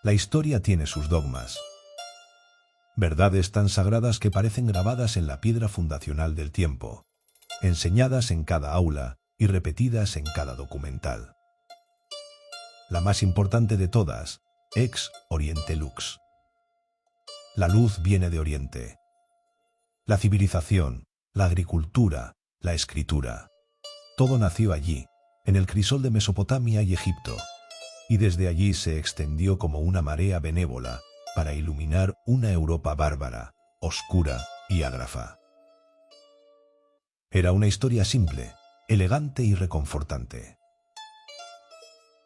La historia tiene sus dogmas. Verdades tan sagradas que parecen grabadas en la piedra fundacional del tiempo, enseñadas en cada aula y repetidas en cada documental. La más importante de todas, Ex Oriente Lux. La luz viene de Oriente. La civilización, la agricultura, la escritura. Todo nació allí, en el crisol de Mesopotamia y Egipto, y desde allí se extendió como una marea benévola para iluminar una Europa bárbara, oscura y ágrafa. Era una historia simple, elegante y reconfortante.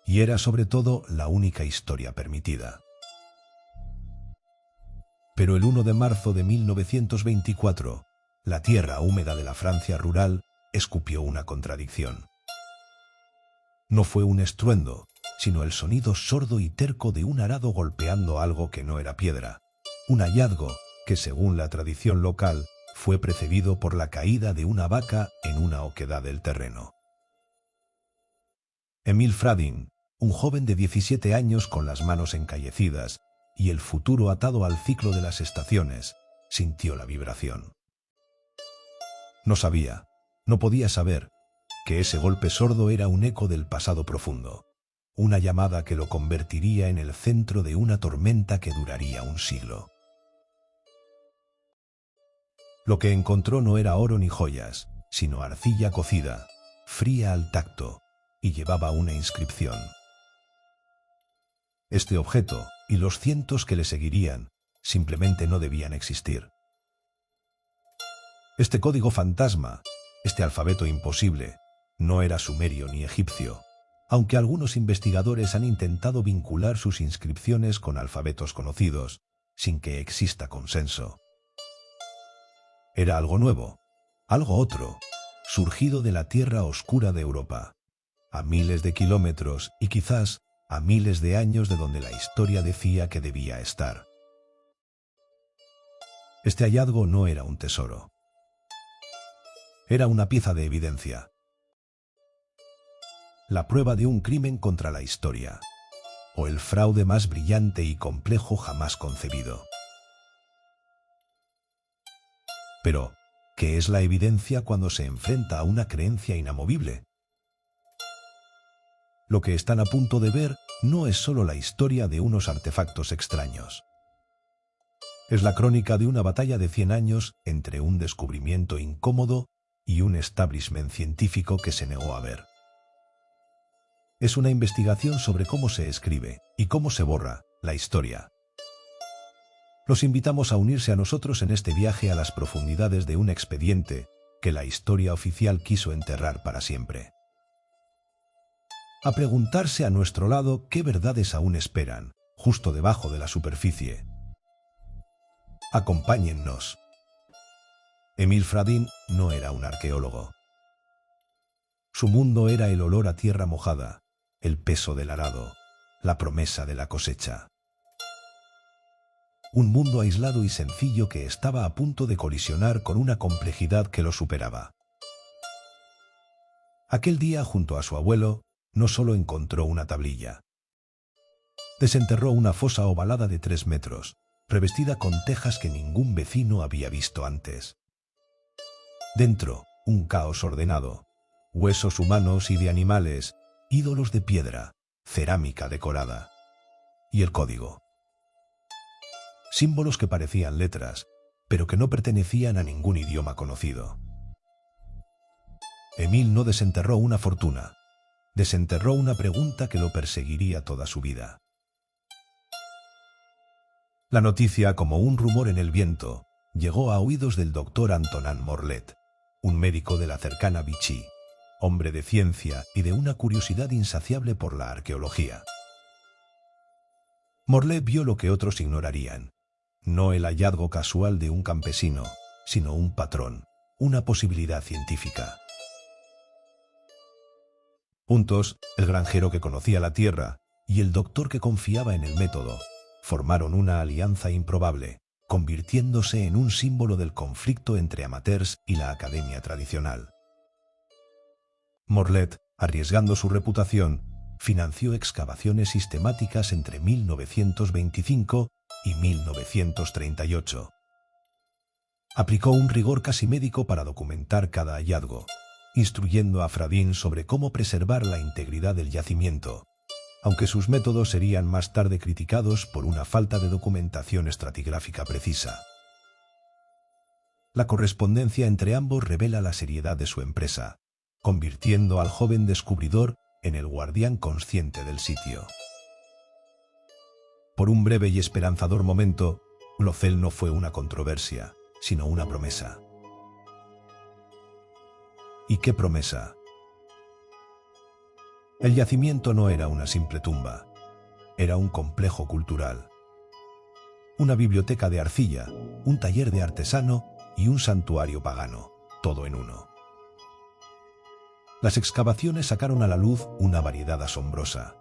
Y era sobre todo la única historia permitida. Pero el 1 de marzo de 1924, la tierra húmeda de la Francia rural escupió una contradicción. No fue un estruendo, sino el sonido sordo y terco de un arado golpeando algo que no era piedra, un hallazgo que, según la tradición local, fue precedido por la caída de una vaca en una oquedad del terreno. Emil Fradin, un joven de 17 años con las manos encallecidas y el futuro atado al ciclo de las estaciones, sintió la vibración. No sabía, no podía saber, que ese golpe sordo era un eco del pasado profundo, una llamada que lo convertiría en el centro de una tormenta que duraría un siglo. Lo que encontró no era oro ni joyas, sino arcilla cocida, fría al tacto, y llevaba una inscripción. Este objeto, y los cientos que le seguirían, simplemente no debían existir. Este código fantasma, este alfabeto imposible, no era sumerio ni egipcio, aunque algunos investigadores han intentado vincular sus inscripciones con alfabetos conocidos, sin que exista consenso. Era algo nuevo, algo otro, surgido de la tierra oscura de Europa, a miles de kilómetros y quizás a miles de años de donde la historia decía que debía estar. Este hallazgo no era un tesoro. Era una pieza de evidencia. La prueba de un crimen contra la historia, o el fraude más brillante y complejo jamás concebido. Pero, ¿qué es la evidencia cuando se enfrenta a una creencia inamovible? Lo que están a punto de ver no es solo la historia de unos artefactos extraños. Es la crónica de una batalla de 100 años entre un descubrimiento incómodo y un establishment científico que se negó a ver. Es una investigación sobre cómo se escribe y cómo se borra la historia. Los invitamos a unirse a nosotros en este viaje a las profundidades de un expediente que la historia oficial quiso enterrar para siempre. A preguntarse a nuestro lado qué verdades aún esperan, justo debajo de la superficie. Acompáñennos. Emil Fradin no era un arqueólogo. Su mundo era el olor a tierra mojada, el peso del arado, la promesa de la cosecha. Un mundo aislado y sencillo que estaba a punto de colisionar con una complejidad que lo superaba. Aquel día, junto a su abuelo, no solo encontró una tablilla. Desenterró una fosa ovalada de 3 metros, revestida con tejas que ningún vecino había visto antes. Dentro, un caos ordenado, huesos humanos y de animales, ídolos de piedra, cerámica decorada. Y el código. Símbolos que parecían letras, pero que no pertenecían a ningún idioma conocido. Emil no desenterró una fortuna, desenterró una pregunta que lo perseguiría toda su vida. La noticia, como un rumor en el viento, llegó a oídos del doctor Antonin Morlet, un médico de la cercana Vichy, hombre de ciencia y de una curiosidad insaciable por la arqueología. Morlet vio lo que otros ignorarían, no el hallazgo casual de un campesino, sino un patrón, una posibilidad científica. Juntos, el granjero que conocía la tierra y el doctor que confiaba en el método, formaron una alianza improbable, convirtiéndose en un símbolo del conflicto entre amateurs y la academia tradicional. Morlet, arriesgando su reputación, financió excavaciones sistemáticas entre 1925 y 1938. Aplicó un rigor casi médico para documentar cada hallazgo, instruyendo a Fradin sobre cómo preservar la integridad del yacimiento, aunque sus métodos serían más tarde criticados por una falta de documentación estratigráfica precisa. La correspondencia entre ambos revela la seriedad de su empresa, convirtiendo al joven descubridor en el guardián consciente del sitio. Por un breve y esperanzador momento, Glocel no fue una controversia, sino una promesa. ¿Y qué promesa? El yacimiento no era una simple tumba, era un complejo cultural. Una biblioteca de arcilla, un taller de artesano y un santuario pagano, todo en uno. Las excavaciones sacaron a la luz una variedad asombrosa.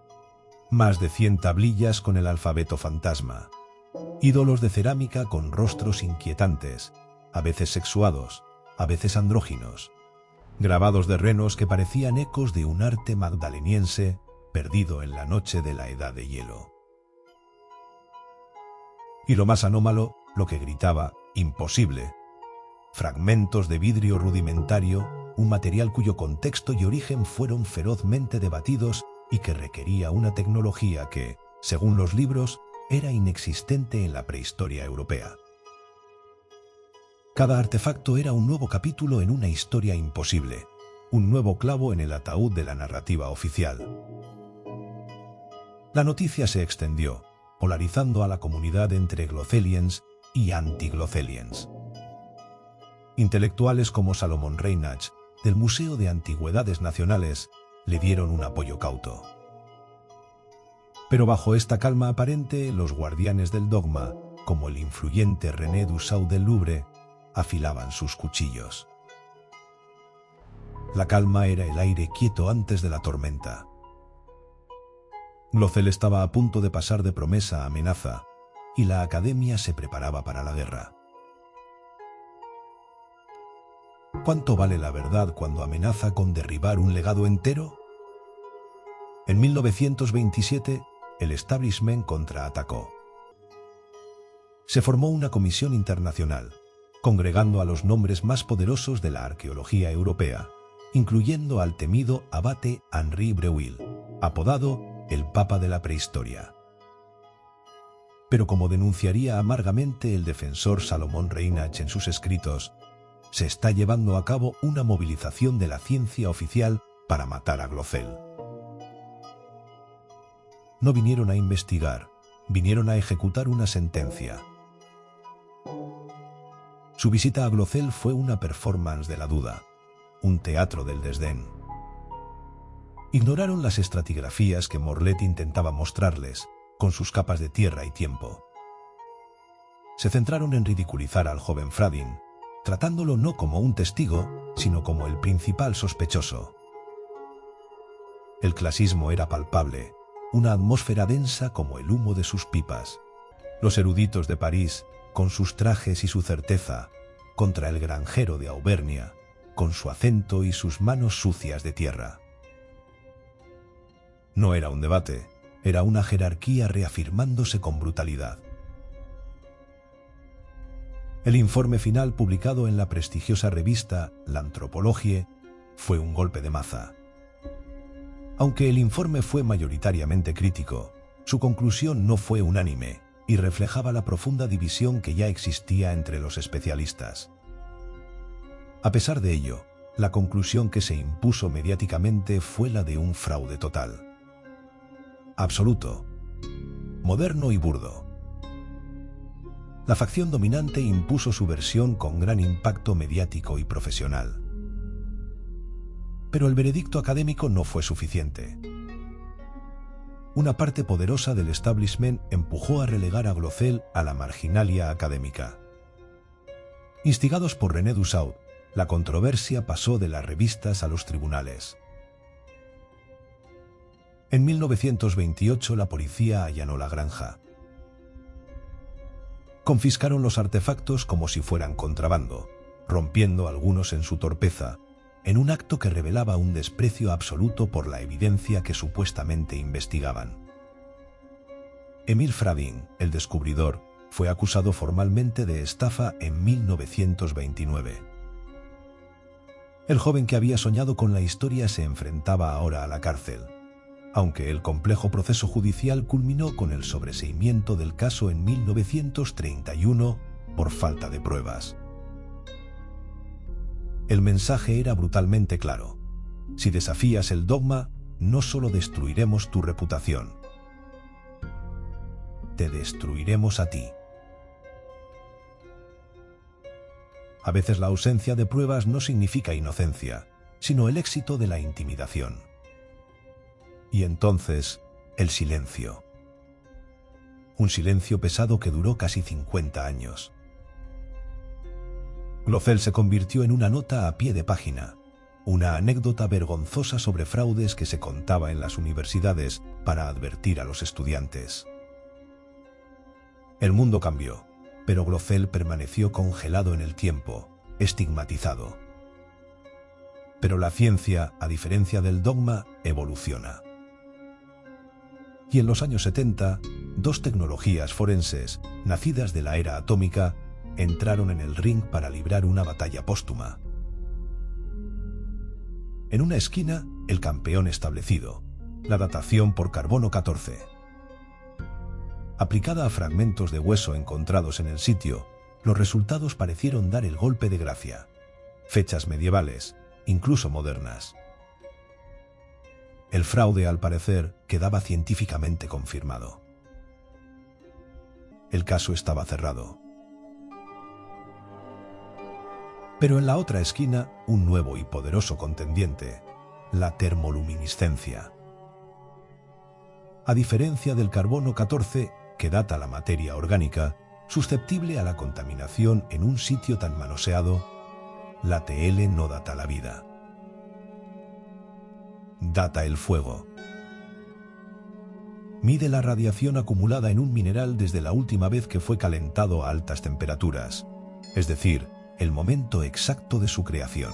Más de 100 tablillas con el alfabeto fantasma, ídolos de cerámica con rostros inquietantes, a veces sexuados, a veces andróginos, grabados de renos que parecían ecos de un arte magdaleniense perdido en la noche de la Edad de Hielo. Y lo más anómalo, lo que gritaba «imposible», fragmentos de vidrio rudimentario, un material cuyo contexto y origen fueron ferozmente debatidos y que requería una tecnología que, según los libros, era inexistente en la prehistoria europea. Cada artefacto era un nuevo capítulo en una historia imposible, un nuevo clavo en el ataúd de la narrativa oficial. La noticia se extendió, polarizando a la comunidad entre Gloceliens y anti-Gloceliens. Intelectuales como Salomón Reinach, del Museo de Antigüedades Nacionales, le dieron un apoyo cauto. Pero bajo esta calma aparente, los guardianes del dogma, como el influyente René Dussault del Louvre, afilaban sus cuchillos. La calma era el aire quieto antes de la tormenta. Glocel estaba a punto de pasar de promesa a amenaza, y la academia se preparaba para la guerra. ¿Cuánto vale la verdad cuando amenaza con derribar un legado entero? En 1927, el establishment contraatacó. Se formó una comisión internacional, congregando a los nombres más poderosos de la arqueología europea, incluyendo al temido abate Henri Breuil, apodado el Papa de la Prehistoria. Pero como denunciaría amargamente el defensor Salomón Reinach en sus escritos, se está llevando a cabo una movilización de la ciencia oficial para matar a Glocel. No vinieron a investigar, vinieron a ejecutar una sentencia. Su visita a Glocel fue una performance de la duda, un teatro del desdén. Ignoraron las estratigrafías que Morlet intentaba mostrarles, con sus capas de tierra y tiempo. Se centraron en ridiculizar al joven Fradin, tratándolo no como un testigo, sino como el principal sospechoso. El clasismo era palpable, una atmósfera densa como el humo de sus pipas. Los eruditos de París, con sus trajes y su certeza, contra el granjero de Auvernia, con su acento y sus manos sucias de tierra. No era un debate, era una jerarquía reafirmándose con brutalidad. El informe final publicado en la prestigiosa revista L'Anthropologie fue un golpe de maza. Aunque el informe fue mayoritariamente crítico, su conclusión no fue unánime y reflejaba la profunda división que ya existía entre los especialistas. A pesar de ello, la conclusión que se impuso mediáticamente fue la de un fraude total. Absoluto, moderno y burdo. La facción dominante impuso su versión con gran impacto mediático y profesional. Pero el veredicto académico no fue suficiente. Una parte poderosa del establishment empujó a relegar a Glocel a la marginalia académica. Instigados por René Dussault, la controversia pasó de las revistas a los tribunales. En 1928 la policía allanó la granja. Confiscaron los artefactos como si fueran contrabando, rompiendo algunos en su torpeza, en un acto que revelaba un desprecio absoluto por la evidencia que supuestamente investigaban. Emil Fradin, el descubridor, fue acusado formalmente de estafa en 1929. El joven que había soñado con la historia se enfrentaba ahora a la cárcel, aunque el complejo proceso judicial culminó con el sobreseimiento del caso en 1931 por falta de pruebas. El mensaje era brutalmente claro: si desafías el dogma, no solo destruiremos tu reputación, te destruiremos a ti. A veces la ausencia de pruebas no significa inocencia, sino el éxito de la intimidación. Y entonces, el silencio. Un silencio pesado que duró casi 50 años. Glocel se convirtió en una nota a pie de página, una anécdota vergonzosa sobre fraudes que se contaba en las universidades para advertir a los estudiantes. El mundo cambió, pero Glocel permaneció congelado en el tiempo, estigmatizado. Pero la ciencia, a diferencia del dogma, evoluciona. Y en los años 70, dos tecnologías forenses, nacidas de la era atómica, entraron en el ring para librar una batalla póstuma. En una esquina, el campeón establecido, la datación por carbono 14. Aplicada a fragmentos de hueso encontrados en el sitio, los resultados parecieron dar el golpe de gracia. Fechas medievales, incluso modernas. El fraude, al parecer, quedaba científicamente confirmado. El caso estaba cerrado. Pero en la otra esquina, un nuevo y poderoso contendiente, la termoluminiscencia. A diferencia del carbono 14, que data la materia orgánica, susceptible a la contaminación en un sitio tan manoseado, la TL no data la vida. Data el fuego. Mide la radiación acumulada en un mineral desde la última vez que fue calentado a altas temperaturas, es decir, el momento exacto de su creación.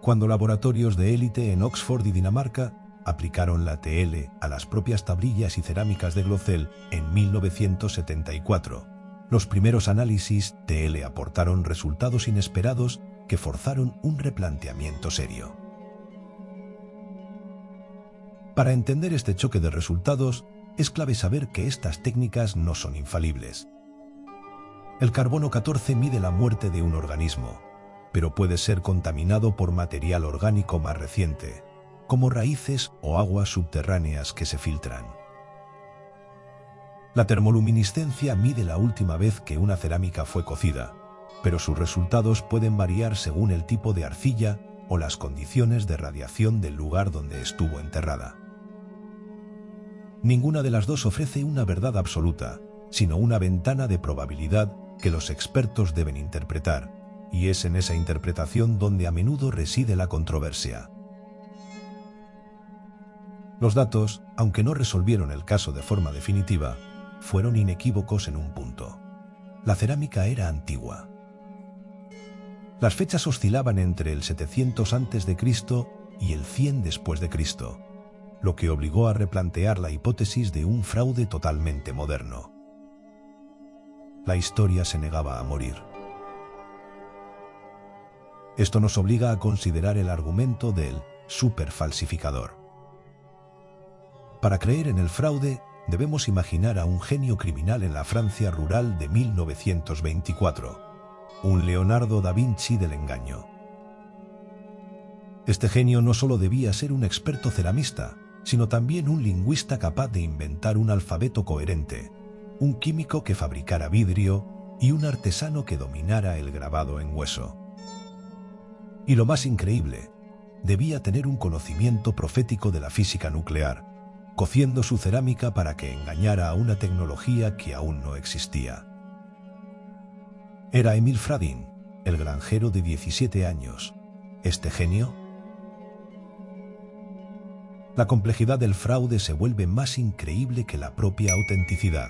Cuando laboratorios de élite en Oxford y Dinamarca aplicaron la TL a las propias tablillas y cerámicas de Glocel en 1974, los primeros análisis TL aportaron resultados inesperados que forzaron un replanteamiento serio. Para entender este choque de resultados, es clave saber que estas técnicas no son infalibles. El carbono 14 mide la muerte de un organismo, pero puede ser contaminado por material orgánico más reciente, como raíces o aguas subterráneas que se filtran. La termoluminiscencia mide la última vez que una cerámica fue cocida, pero sus resultados pueden variar según el tipo de arcilla o las condiciones de radiación del lugar donde estuvo enterrada. Ninguna de las dos ofrece una verdad absoluta, sino una ventana de probabilidad que los expertos deben interpretar, y es en esa interpretación donde a menudo reside la controversia. Los datos, aunque no resolvieron el caso de forma definitiva, fueron inequívocos en un punto. La cerámica era antigua. Las fechas oscilaban entre el 700 a.C. y el 100 después de Cristo, lo que obligó a replantear la hipótesis de un fraude totalmente moderno. La historia se negaba a morir. Esto nos obliga a considerar el argumento del superfalsificador. Para creer en el fraude, debemos imaginar a un genio criminal en la Francia rural de 1924, un Leonardo da Vinci del engaño. Este genio no solo debía ser un experto ceramista, sino también un lingüista capaz de inventar un alfabeto coherente, un químico que fabricara vidrio y un artesano que dominara el grabado en hueso. Y lo más increíble, debía tener un conocimiento profético de la física nuclear, cociendo su cerámica para que engañara a una tecnología que aún no existía. Era Emil Fradin, el granjero de 17 años. ¿Este genio? La complejidad del fraude se vuelve más increíble que la propia autenticidad.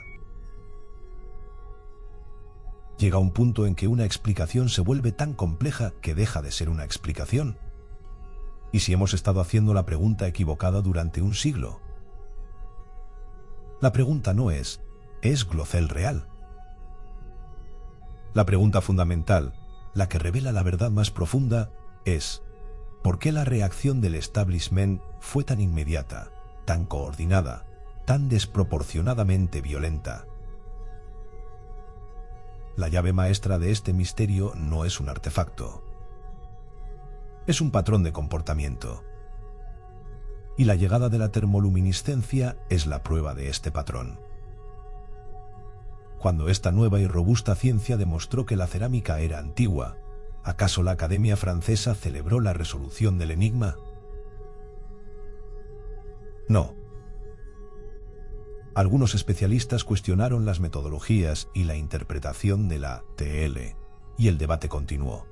Llega un punto en que una explicación se vuelve tan compleja que deja de ser una explicación. ¿Y si hemos estado haciendo la pregunta equivocada durante un siglo? La pregunta no ¿es Glocel real? La pregunta fundamental, la que revela la verdad más profunda, es ¿por qué la reacción del establishment fue tan inmediata, tan coordinada, tan desproporcionadamente violenta? La llave maestra de este misterio no es un artefacto. Es un patrón de comportamiento. Y la llegada de la termoluminiscencia es la prueba de este patrón. Cuando esta nueva y robusta ciencia demostró que la cerámica era antigua, ¿acaso la Academia Francesa celebró la resolución del enigma? No. Algunos especialistas cuestionaron las metodologías y la interpretación de la TL, y el debate continuó.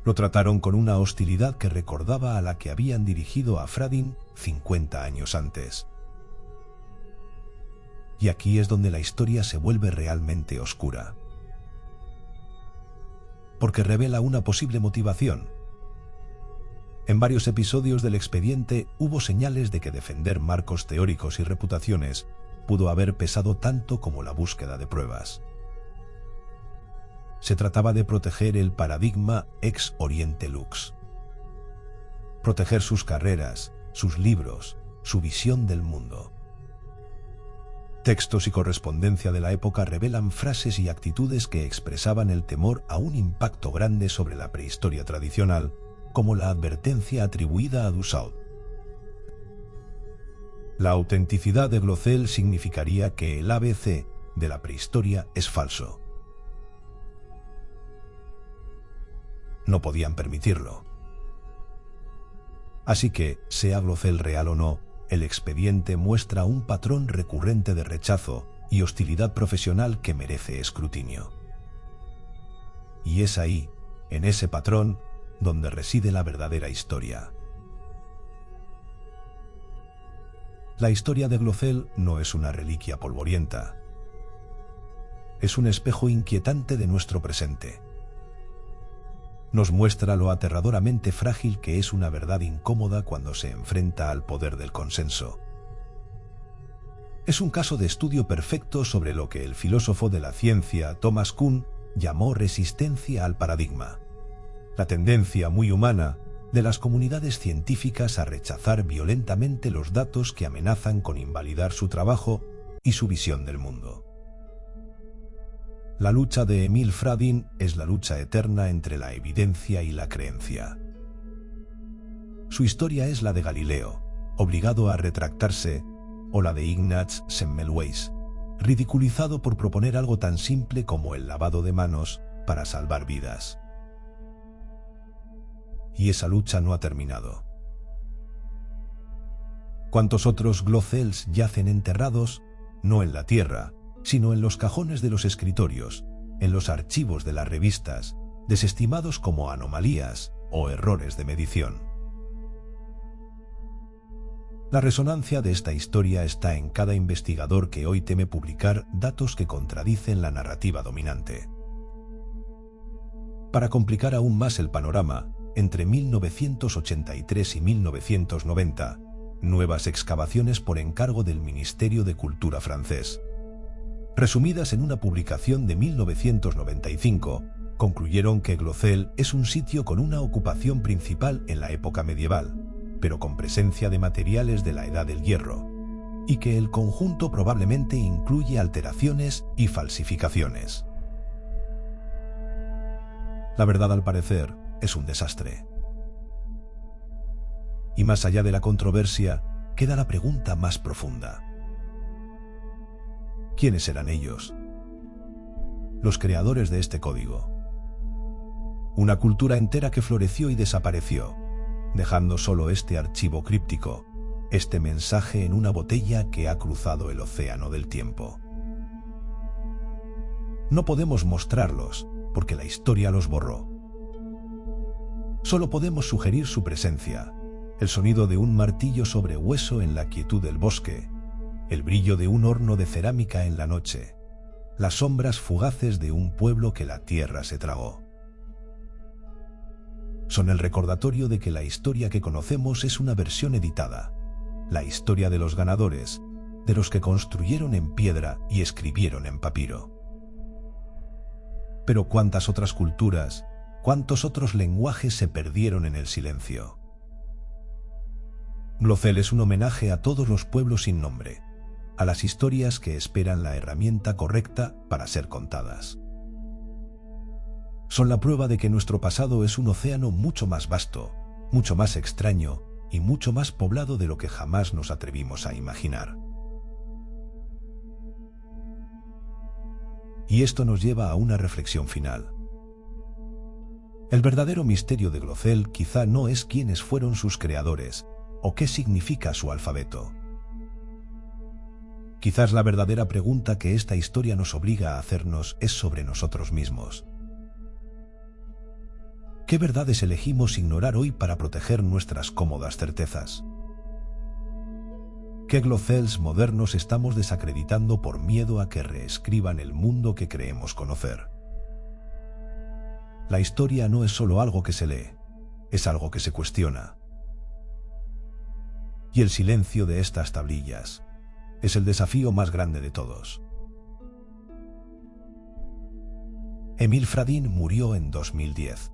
Lo trataron con una hostilidad que recordaba a la que habían dirigido a Fradin 50 años antes. Y aquí es donde la historia se vuelve realmente oscura. Porque revela una posible motivación. En varios episodios del expediente hubo señales de que defender marcos teóricos y reputaciones pudo haber pesado tanto como la búsqueda de pruebas. Se trataba de proteger el paradigma ex oriente lux. Proteger sus carreras, sus libros, su visión del mundo. Textos y correspondencia de la época revelan frases y actitudes que expresaban el temor a un impacto grande sobre la prehistoria tradicional, como la advertencia atribuida a Dussault. La autenticidad de Glocel significaría que el ABC de la prehistoria es falso. No podían permitirlo. Así que, sea Glocel real o no, el expediente muestra un patrón recurrente de rechazo y hostilidad profesional que merece escrutinio. Y es ahí, en ese patrón, donde reside la verdadera historia. La historia de Glocel no es una reliquia polvorienta. Es un espejo inquietante de nuestro presente. Nos muestra lo aterradoramente frágil que es una verdad incómoda cuando se enfrenta al poder del consenso. Es un caso de estudio perfecto sobre lo que el filósofo de la ciencia Thomas Kuhn llamó resistencia al paradigma, la tendencia muy humana de las comunidades científicas a rechazar violentamente los datos que amenazan con invalidar su trabajo y su visión del mundo. La lucha de Emil Fradin es la lucha eterna entre la evidencia y la creencia. Su historia es la de Galileo, obligado a retractarse, o la de Ignaz Semmelweis, ridiculizado por proponer algo tan simple como el lavado de manos para salvar vidas. Y esa lucha no ha terminado. ¿Cuántos otros Glocels yacen enterrados, no en la tierra, sino en los cajones de los escritorios, en los archivos de las revistas, desestimados como anomalías o errores de medición? La resonancia de esta historia está en cada investigador que hoy teme publicar datos que contradicen la narrativa dominante. Para complicar aún más el panorama, entre 1983 y 1990, nuevas excavaciones por encargo del Ministerio de Cultura francés, resumidas en una publicación de 1995, concluyeron que Glocel es un sitio con una ocupación principal en la época medieval, pero con presencia de materiales de la Edad del Hierro, y que el conjunto probablemente incluye alteraciones y falsificaciones. La verdad, al parecer, es un desastre. Y más allá de la controversia, queda la pregunta más profunda. ¿Quiénes eran ellos? Los creadores de este código. Una cultura entera que floreció y desapareció, dejando solo este archivo críptico, este mensaje en una botella que ha cruzado el océano del tiempo. No podemos mostrarlos, porque la historia los borró. Solo podemos sugerir su presencia, el sonido de un martillo sobre hueso en la quietud del bosque, el brillo de un horno de cerámica en la noche, las sombras fugaces de un pueblo que la tierra se tragó. Son el recordatorio de que la historia que conocemos es una versión editada, la historia de los ganadores, de los que construyeron en piedra y escribieron en papiro. Pero cuántas otras culturas, cuántos otros lenguajes se perdieron en el silencio. Glothel es un homenaje a todos los pueblos sin nombre, a las historias que esperan la herramienta correcta para ser contadas. Son la prueba de que nuestro pasado es un océano mucho más vasto, mucho más extraño y mucho más poblado de lo que jamás nos atrevimos a imaginar. Y esto nos lleva a una reflexión final. El verdadero misterio de Glothel quizá no es quiénes fueron sus creadores o qué significa su alfabeto. Quizás la verdadera pregunta que esta historia nos obliga a hacernos es sobre nosotros mismos. ¿Qué verdades elegimos ignorar hoy para proteger nuestras cómodas certezas? ¿Qué Glothels modernos estamos desacreditando por miedo a que reescriban el mundo que creemos conocer? La historia no es solo algo que se lee, es algo que se cuestiona. Y el silencio de estas tablillas es el desafío más grande de todos. Emil Fradin murió en 2010.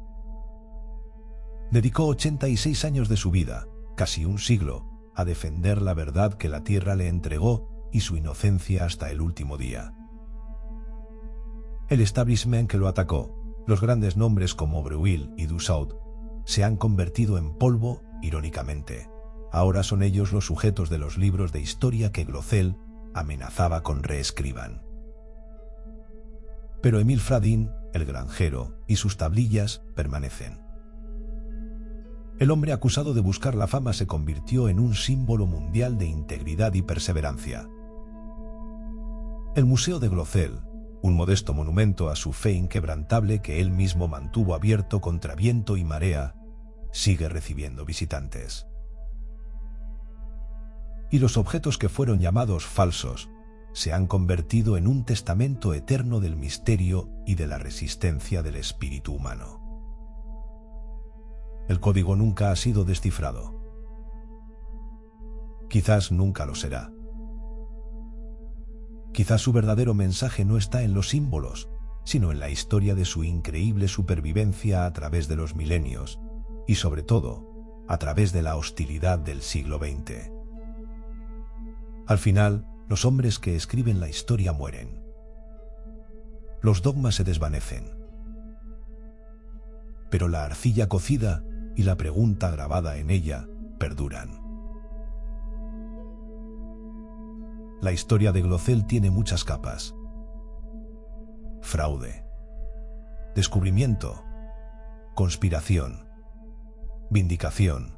Dedicó 86 años de su vida, casi un siglo, a defender la verdad que la tierra le entregó y su inocencia hasta el último día. El establishment que lo atacó, los grandes nombres como Breuil y Dussault, se han convertido en polvo, irónicamente. Ahora son ellos los sujetos de los libros de historia que Glothel amenazaba con reescriban. Pero Emil Fradin, el granjero, y sus tablillas permanecen. El hombre acusado de buscar la fama se convirtió en un símbolo mundial de integridad y perseverancia. El Museo de Glothel, un modesto monumento a su fe inquebrantable que él mismo mantuvo abierto contra viento y marea, sigue recibiendo visitantes. Y los objetos que fueron llamados falsos se han convertido en un testamento eterno del misterio y de la resistencia del espíritu humano. El código nunca ha sido descifrado. Quizás nunca lo será. Quizás su verdadero mensaje no está en los símbolos, sino en la historia de su increíble supervivencia a través de los milenios y, sobre todo, a través de la hostilidad del siglo XX. Al final, los hombres que escriben la historia mueren. Los dogmas se desvanecen. Pero la arcilla cocida y la pregunta grabada en ella perduran. La historia de Glothel tiene muchas capas. Fraude, descubrimiento, conspiración, vindicación.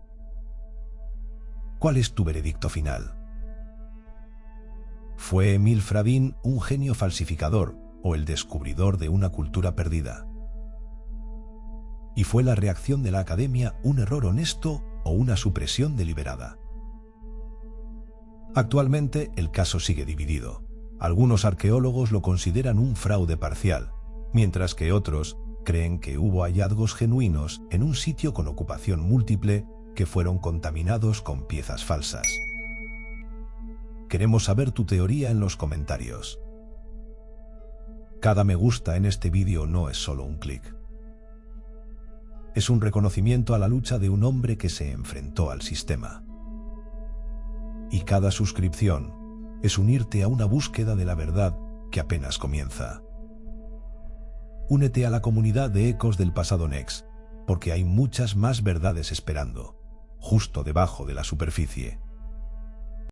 ¿Cuál es tu veredicto final? ¿Fue Emil Fradin un genio falsificador o el descubridor de una cultura perdida? ¿Y fue la reacción de la Academia un error honesto o una supresión deliberada? Actualmente el caso sigue dividido. Algunos arqueólogos lo consideran un fraude parcial, mientras que otros creen que hubo hallazgos genuinos en un sitio con ocupación múltiple que fueron contaminados con piezas falsas. Queremos saber tu teoría en los comentarios. Cada me gusta en este vídeo no es solo un clic. Es un reconocimiento a la lucha de un hombre que se enfrentó al sistema. Y cada suscripción es unirte a una búsqueda de la verdad que apenas comienza. Únete a la comunidad de Ecos del Pasado Next, porque hay muchas más verdades esperando, justo debajo de la superficie.